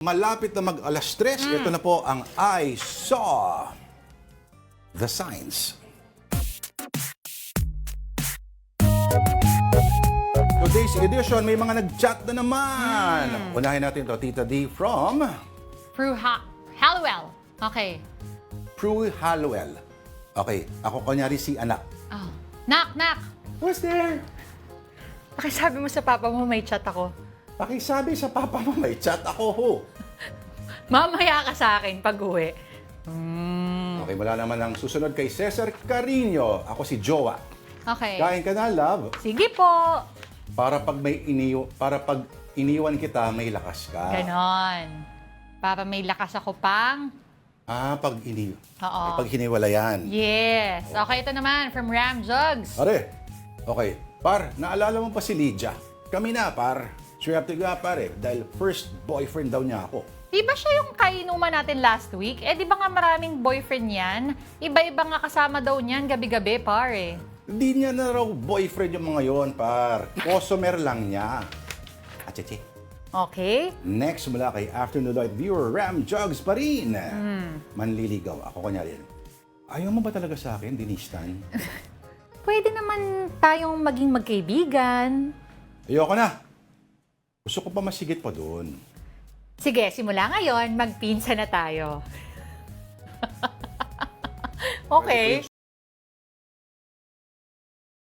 Malapit na mag-alas 3, ito na po ang I Saw the Signs. Today's edition, may mga nag-chat na naman. Unahin natin to, Tita D from Prue Hallowell. Okay. Prue Hallowell. Okay, ako kunyari si anak. Oh. Knock. Who's there? Pakisabi mo sa papa mo may chat ako. Pakisabi sa papa mo, may chat ako ho. Mamaya ka sa akin pag-uwi. Okay, wala naman ang susunod kay Cesar Carino. Ako si Jowa. Okay. Kain ka na, love. Sige po. Para pag iniwan kita, may lakas ka. Ganon. Para may lakas ako pang... Oo. Pag hiniwalayan. Yes. Okay, ito naman from Ram Jugs. Are, okay. Par, naalala mo pa si Lydia? Kami na, par. Swerte ka, pare. Dahil first boyfriend daw niya ako. Di ba siya yung kainuman natin last week? Eh, di ba nga maraming boyfriend yan? Iba-iba nga kasama daw niyan gabi-gabi, pare. Hindi niya na raw boyfriend yung mga yon, par. Customer lang niya. Acheche. Okay. Next mula kay Afternoon Light viewer, Ram Jugs pa rin. Manliligaw. Ako kunyari. Ayaw mo ba talaga sa akin, Dinistan? Pwede naman tayong maging magkaibigan. Ayoko na. Gusto ko pa masigit pa doon. Sige, simula ngayon, magpinsa na tayo. Okay.